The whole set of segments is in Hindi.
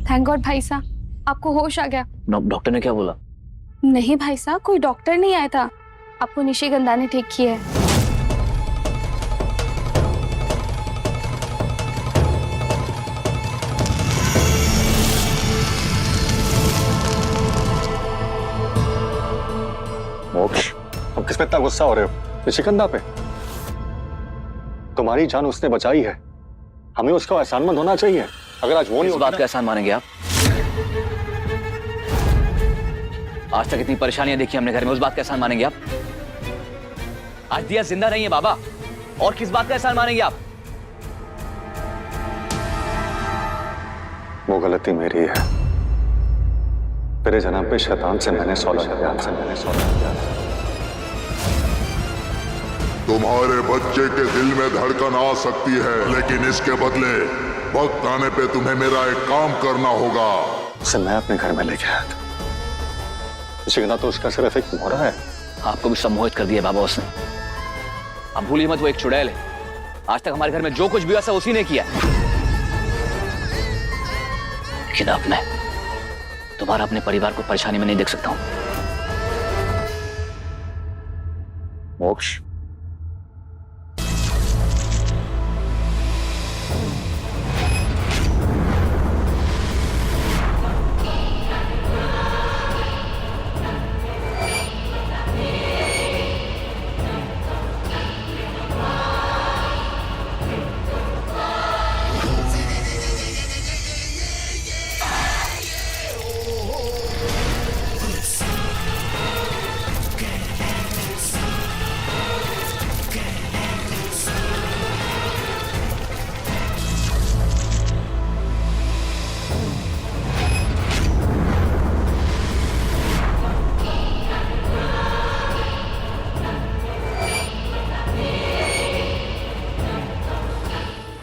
थैंक गॉड भाई साहब, आपको होश आ गया। डॉक्टर ने क्या बोला? नहीं भाई साहब, कोई डॉक्टर नहीं आया था, आपको निशिगंधा ने ठीक किया है। मोक्ष, तुम किस पे इतना गुस्सा हो रहे हो? निशिगंधा पे? तुम्हारी जान उसने बचाई है, हमें उसका एहसानमंद होना चाहिए। अगर आज वो नहीं होता, बात का एहसान मानेंगे आप? आज तक इतनी परेशानियां देखी हमने घर में, उस बात का एहसान मानेंगे आप? आज दिया जिंदा नहीं है बाबा, और किस बात का एहसान मानेंगे आप? वो गलती मेरी है। तेरे जनाब पे शैतान से मैंने सौदा किया, तुम्हारे बच्चे के दिल में धड़कन आ सकती है, लेकिन इसके बदले वक्त आने पे तुम्हें मेरा एक काम करना होगा। उसे मैं अपने घर में लेके आया था। निशिगंधा तो उसका सिर्फ एक मोहरा है। आपको भी सम्मोहित कर दिया बाबा उसने। अब भूलिए मत, वो एक चुड़ैल है। आज तक हमारे घर में जो कुछ भी हुआ सब उसी ने किया। लेकिन अब मैं दोबारा अपने परिवार को परेशानी में नहीं देख सकता हूं। मोक्ष,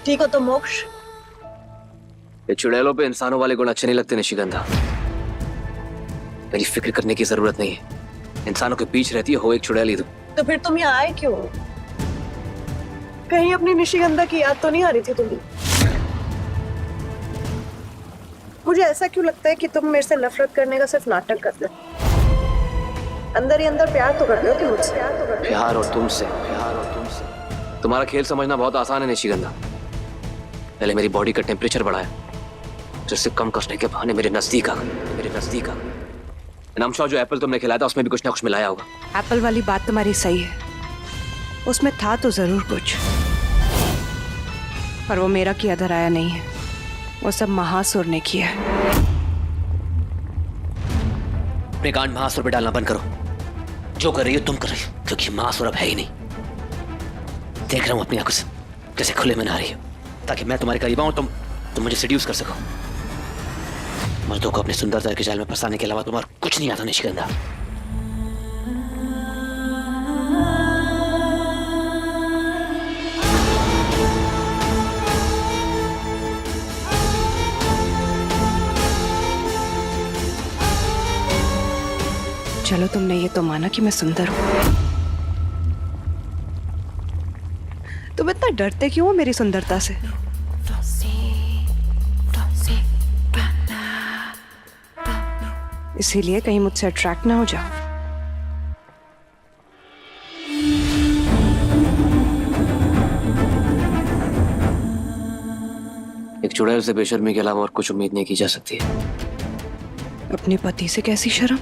ठीक हो तो मोक्ष? ये चुड़ैलों पे इंसानों वाले गुण अच्छे नहीं लगते निशिगंधा। मेरी फिक्र करने की जरूरत नहीं है, इंसानों के बीच रहती है, हो एक चुड़ैल ही तो फिर तुम यहाँ आए क्यों? कहीं अपनी निशिगंधा की याद तो नहीं आ रही थी तुम्हें? मुझे ऐसा क्यों लगता है कि तुम मेरे से नफरत करने का सिर्फ नाटक करते हो? अंदर ही अंदर प्यार तो करते हो कि मुझसे? प्यार और तुमसे, तुम्हारा खेल समझना बहुत आसान है निशिगंधा। पहले मेरी बॉडी का टेम्परेचर बढ़ाया, जिससे कम कसने के बहाने मेरे नजदीक आ गए। नमशा, जो एप्पल तुमने खिलाया था उसमें भी कुछ ना कुछ मिलाया होगा। एप्पल वाली बात तुम्हारी सही है, उसमें था तो जरूर कुछ, पर वो मेरा किया धराया नहीं है, वो सब महासुर ने किया है। अपने कांड महासुर पे डालना बंद करो। जो कर रही हो तुम कर रही हो, क्योंकि महासुर अब है ही नहीं। देख रहा हूं अपनी आंखों से जैसे खुले में ना रही हो, ताकि मैं तुम्हारे करीब आऊं, तुम मुझे सेड्यूस कर सको। मर्दों को अपनी सुंदरता के जाल में फंसाने के अलावा तुम्हारा कुछ नहीं आता निशिगंधा। चलो, तुमने ये तो माना कि मैं सुंदर हूं। तुम इतना डरते क्यों हो मेरी सुंदरता से? इसीलिए कहीं मुझसे अट्रैक्ट ना हो जाओ। एक चुड़ैल से बेशर्मी के अलावा और कुछ उम्मीद नहीं की जा सकती है। अपने पति से कैसी शर्म?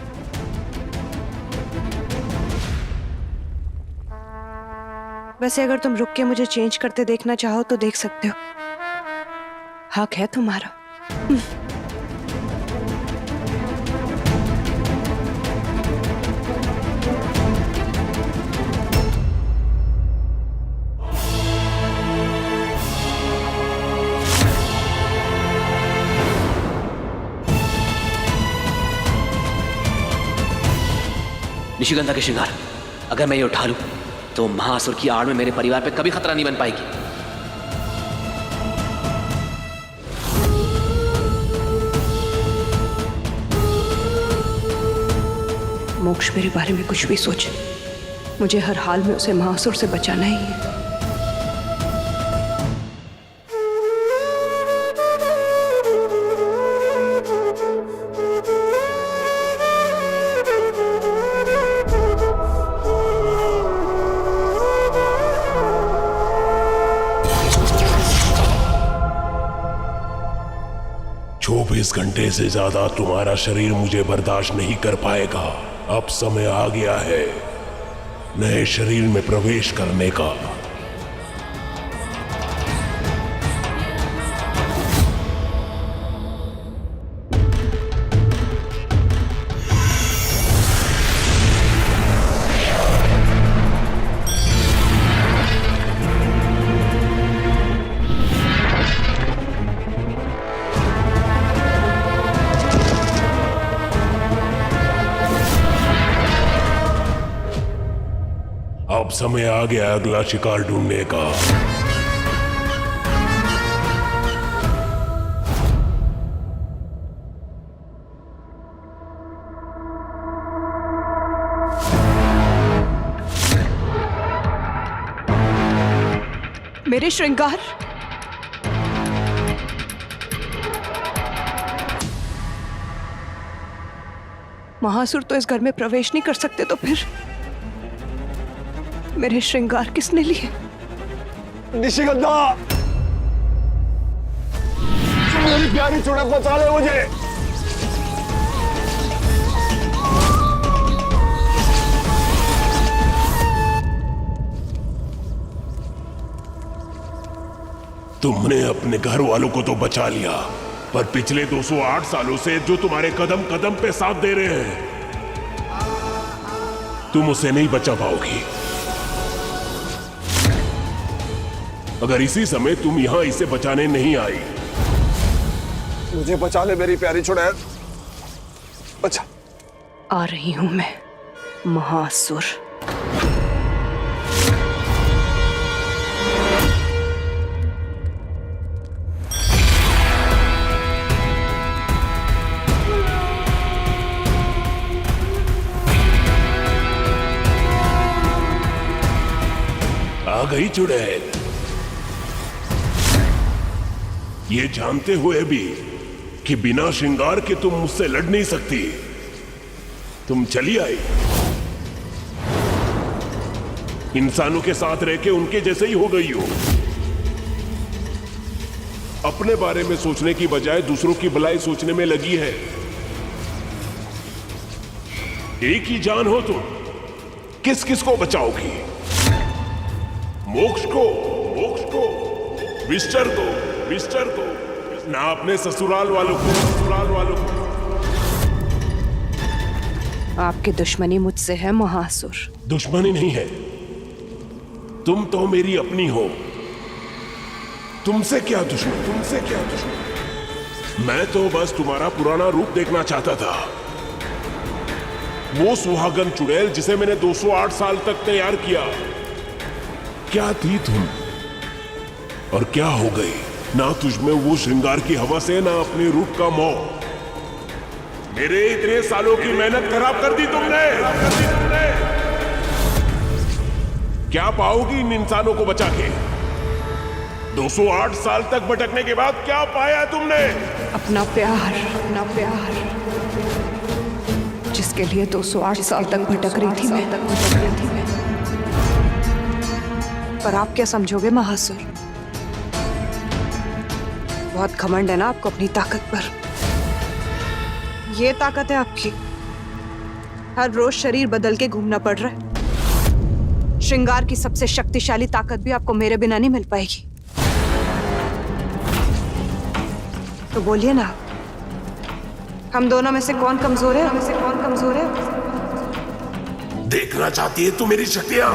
वैसे अगर तुम रुक के मुझे चेंज करते देखना चाहो तो देख सकते हो, हक है तुम्हारा। निशिगंधा के श्रृंगार अगर मैं ये उठा लूं तो महासुर की आड़ में मेरे परिवार पे कभी खतरा नहीं बन पाएगी। मोक्ष, मेरे बारे में कुछ भी सोचे, मुझे हर हाल में उसे महासुर से बचाना ही है। 24 घंटे से ज्यादा तुम्हारा शरीर मुझे बर्दाश्त नहीं कर पाएगा। अब समय आ गया है नए शरीर में प्रवेश करने का। अब समय आ गया अगला शिकार ढूंढने का। मेरे श्रृंगार, महासुर तो इस घर में प्रवेश नहीं कर सकते, तो फिर मेरे श्रृंगार किसने लिए? निशिगंधा, मेरी प्यारी चुड़ैल बचा ले मुझे। तुमने अपने घर वालों को तो बचा लिया, पर पिछले 208 सालों से जो तुम्हारे कदम कदम पे साथ दे रहे हैं, तुम उसे नहीं बचा पाओगी। अगर इसी समय तुम यहां इसे बचाने नहीं आई। मुझे बचा ले मेरी प्यारी चुड़ैल, बचा। आ रही हूं मैं, महासुर। आ गई चुड़ैल, ये जानते हुए भी कि बिना श्रृंगार के तुम मुझसे लड़ नहीं सकती, तुम चली आई। इंसानों के साथ रह के उनके जैसे ही हो गई हो। अपने बारे में सोचने की बजाय दूसरों की भलाई सोचने में लगी है। एक ही जान हो तुम, किस किस को बचाओगी? मोक्ष को, विस्टर को, ना अपने ससुराल वालों को। आपकी दुश्मनी मुझसे है महासुर। दुश्मनी नहीं है, तुम तो मेरी अपनी हो। तुमसे क्या दुश्मन? मैं तो बस तुम्हारा पुराना रूप देखना चाहता था। वो सुहागन चुड़ैल जिसे मैंने 208 साल तक तैयार किया, क्या थी तुम और क्या हो गई? ना तुझमें वो श्रृंगार की हवा से, ना अपने रूप का मोह। मेरे इतने सालों की मेहनत खराब कर दी तुमने। क्या पाओगी इन इंसानों को बचा के? 208 साल तक भटकने के बाद क्या पाया तुमने? अपना प्यार, जिसके लिए 208 साल तक भटक रही थी मैं। पर आप क्या समझोगे महासुर? बहुत घमंड है ना आपको अपनी ताकत पर। ये ताकत है आपकी, हर रोज शरीर बदल के घूमना पड़ रहा है। श्रृंगार की सबसे शक्तिशाली ताकत भी आपको मेरे बिना नहीं मिल पाएगी। तो बोलिए ना, हम दोनों में से कौन कमजोर है? देखना चाहती है तू मेरी शक्तियां?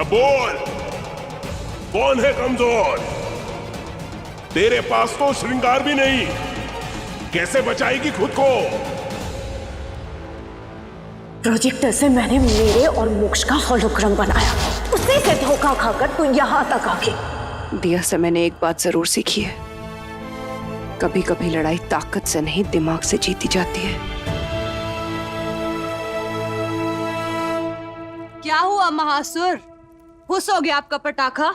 बोल, कौन है कमजोर? तेरे पास तो श्रृंगार भी नहीं, कैसे बचाएगी खुद को? प्रोजेक्टर से मैंने मेरे और मोक्ष का होलोग्राम बनाया, उसी से धोखा खाकर तू यहाँ तक आके। दिया से मैंने एक बात जरूर सीखी है, कभी कभी लड़ाई ताकत से नहीं दिमाग से जीती जाती है। क्या हुआ महासुर, खुश हो गया आपका पटाखा?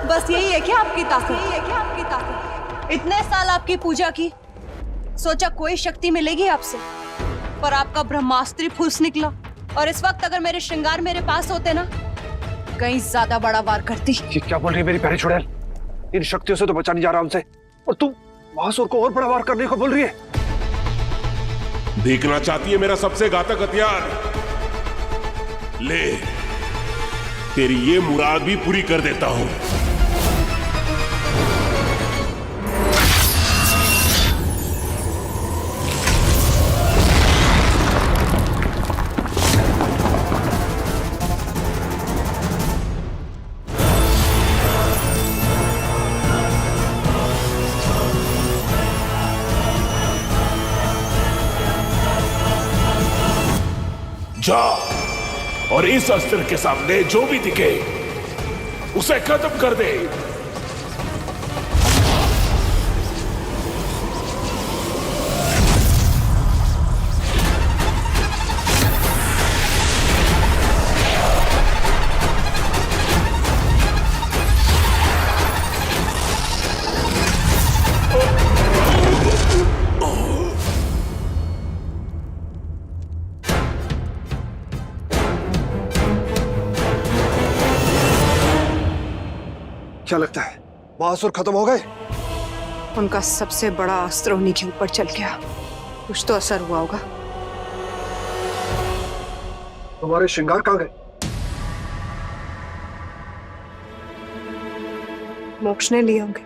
बस यही है क्या आपकी ताकत? इतने साल आपकी पूजा की, सोचा कोई शक्ति मिलेगी आपसे, पर आपका ब्रह्मास्त्र फुस निकला। और इस वक्त अगर मेरे श्रृंगार मेरे पास होते ना, कहीं ज्यादा बड़ा वार करती। ये क्या बोल रही है मेरी प्यारी चुड़ैल? इन शक्तियों से तो बचा नहीं जा रहा हमसे, और तुम महासुर को और बड़ा वार करने को बोल रही है। देखना चाहती है मेरा सबसे घातक हथियार? ले, तेरी ये मुराद भी पूरी कर देता हूं। जा और इस अस्त्र के सामने जो भी दिखे उसे खत्म कर दे। क्या लगता है महासुर खत्म हो गए? उनका सबसे बड़ा अस्त्र उन्हीं के ऊपर चल गया, कुछ तो असर हुआ होगा। तुम्हारे श्रृंगार कहाँ गए? मोक्ष ने लिए होंगे,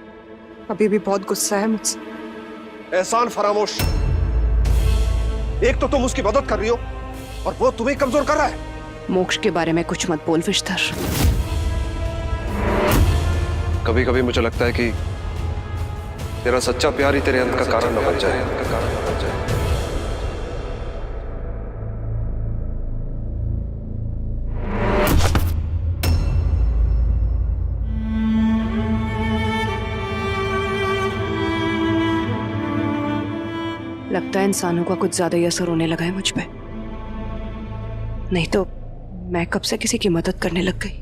अभी भी बहुत गुस्सा है मुझसे। एहसान फरामोश, एक तो तुम उसकी मदद कर रही हो और वो तुम्हें कमजोर कर रहा है। मोक्ष के बारे में कुछ मत बोल विश्तर। कभी कभी मुझे लगता है कि तेरा सच्चा प्यार ही तेरे अंत का कारण न बन जाए। लगता है इंसानों का कुछ ज्यादा ही असर होने लगा है मुझ पे, नहीं तो मैं कब से किसी की मदद करने लग गई।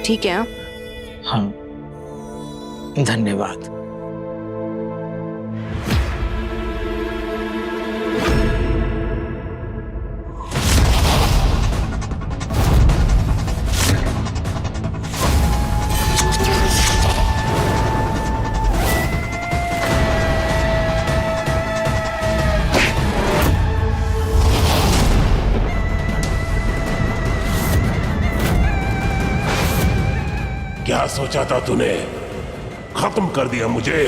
ठीक है आप? हाँ, धन्यवाद। क्या सोचा था तूने? खत्म कर दिया मुझे?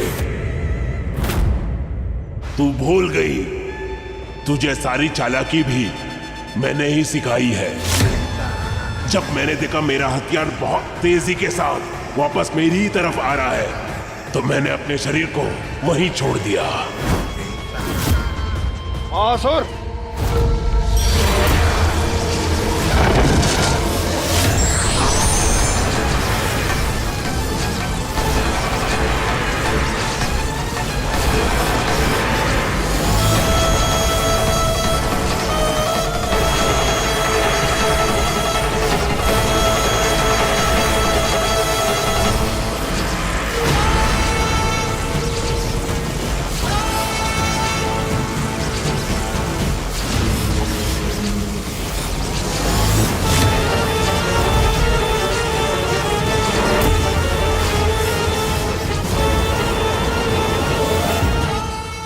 तू भूल गई, तुझे सारी चालाकी भी मैंने ही सिखाई है। जब मैंने देखा मेरा हथियार बहुत तेजी के साथ वापस मेरी ही तरफ आ रहा है, तो मैंने अपने शरीर को वहीं छोड़ दिया। महासुर,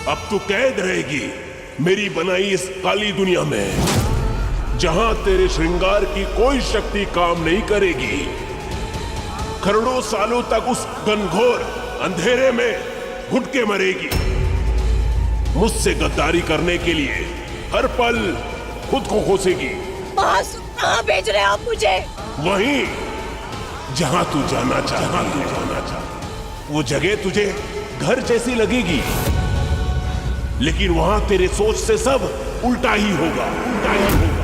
अब तू कैद रहेगी मेरी बनाई इस काली दुनिया में, जहां तेरे श्रृंगार की कोई शक्ति काम नहीं करेगी। करोड़ों सालों तक उस घनघोर अंधेरे में घुट के मरेगी। मुझसे गद्दारी करने के लिए हर पल खुद को खोसेगी। मासूम कहाँ भेज रहे हैं आप मुझे? वहीं जहां तू जाना चाह, वो जगह तुझे घर जैसी लगेगी, लेकिन वहां तेरे सोच से सब उल्टा ही होगा, उल्टा ही होगा।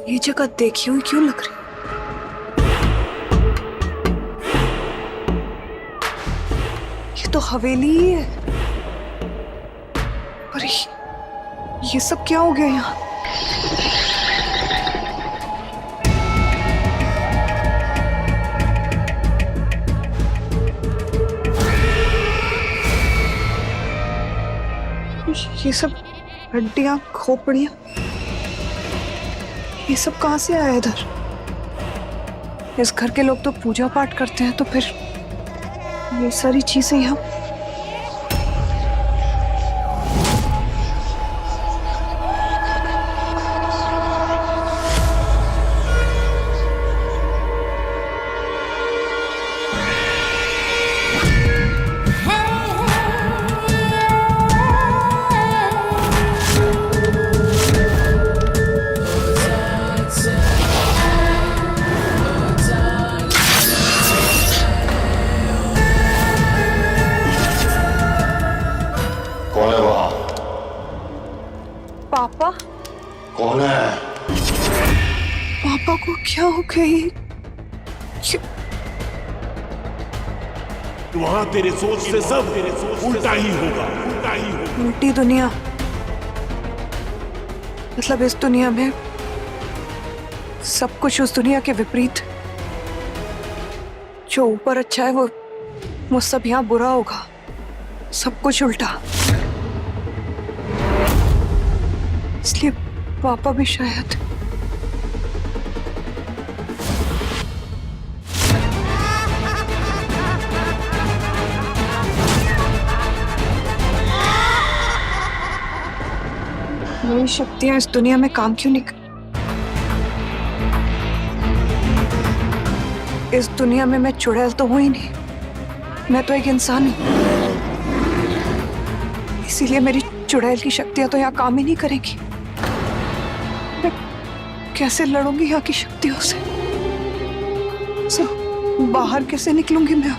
ये जगह देखी हुई क्यों लग रही? ये तो हवेली ही है। पर ये सब क्या हो गया यहाँ? ये सब हड्डियां, खोपड़ियां, ये सब कहां से आया इधर? इस घर के लोग तो पूजा पाठ करते हैं, तो फिर ये सारी चीजें यहाँ? कौन है वहां? पापा? कौन है? पापा को क्या हो गया? वहां तेरे सोच से सब उल्टा ही होगा, उल्टा ही होगा। उल्टी दुनिया मतलब इस दुनिया में सब कुछ उस दुनिया के विपरीत। जो ऊपर अच्छा है वो सब यहाँ बुरा होगा, सब कुछ उल्टा। इसलिए पापा भी शायद मेरी शक्तियां इस दुनिया में काम क्यों नहीं कर? इस दुनिया में मैं चुड़ैल तो हूं ही नहीं, मैं तो एक इंसान हूं। इसीलिए मेरी चुड़ैल की शक्तियां तो यहाँ काम ही नहीं करेंगी। मैं कैसे लड़ूंगी यहाँ की शक्तियों से? सब बाहर कैसे निकलूंगी मैं?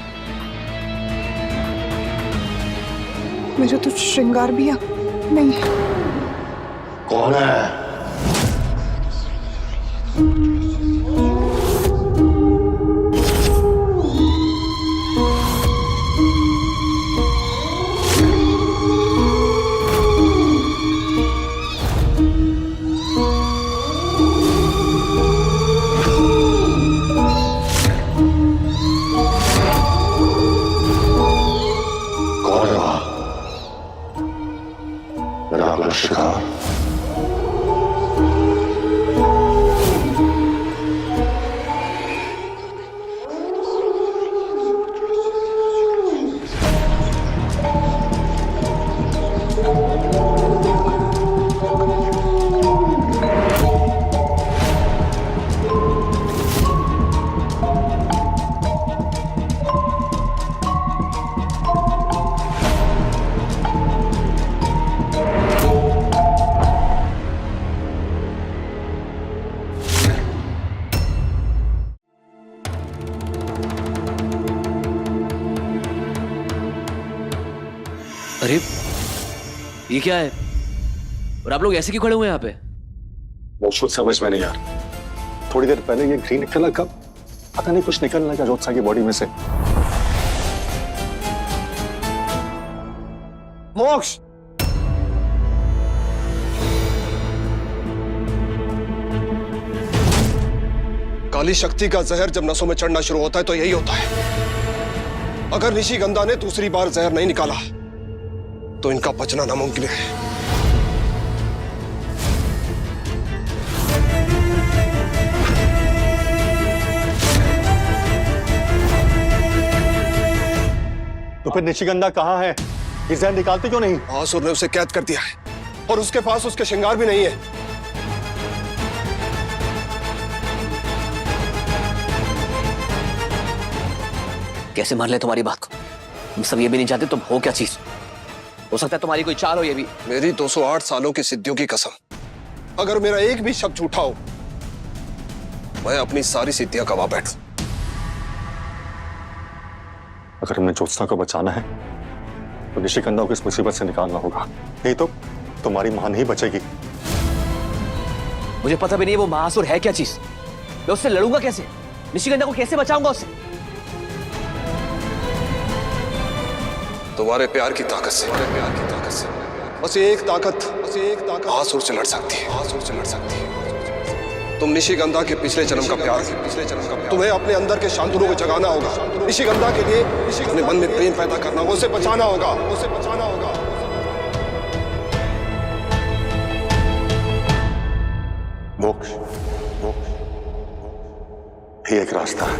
मेरे तो श्रृंगार भी यहाँ नहीं है। कौन है? कौन है वहां? मेरा अगला शिकार। अरे ये क्या है? और आप लोग ऐसे क्यों खड़े हुए हैं यहाँ पे? वो कुछ समझ में नहीं आ रहा। थोड़ी देर पहले ये ग्रीन कलर का पता नहीं कुछ निकल लगा ज्योत्सा की बॉडी में से। मोक्ष, काली शक्ति का जहर जब नसों में चढ़ना शुरू होता है तो यही होता है। अगर निशिगंधा ने दूसरी बार जहर नहीं निकाला तो इनका बचना नामुमकिन है। तो फिर निशिगंधा कहाँ है? ये जहर निकालते क्यों नहीं? आसुर ने उसे कैद कर दिया है और उसके पास उसके श्रृंगार भी नहीं है। कैसे मान ले तुम्हारी बात को? हम सब ये भी नहीं जानते तुम हो क्या चीज। हो सकता है तुम्हारी कोई चाल हो ये भी। मेरी 208 सालों की सिद्धियों की कसम, अगर मेरा एक भी शब्द झूठा हो मैं अपनी सारी सिद्धियां गवा बैठूं। अगर हमें ज्योत्सना को बचाना है तो निशिगंधा को इस मुसीबत से निकालना होगा, नहीं तो तुम्हारी मां नहीं बचेगी। मुझे पता भी नहीं है वो महासुर है क्या चीज। मैं उससे लड़ूंगा कैसे? निशिगंधा को कैसे बचाऊंगा उससे? तुम्हारे प्यार की ताकत से, बस एक ताकत आसुर से लड़ सकती है। तुम निशिगंधा के पिछले जन्म का प्यार, तुम्हें अपने अंदर के शांतनु को जगाना होगा। निशिगंधा के लिए अपने मन में प्रेम पैदा करना होगा, उसे बचाना होगा। मोक्ष, ये एक रास्ता है।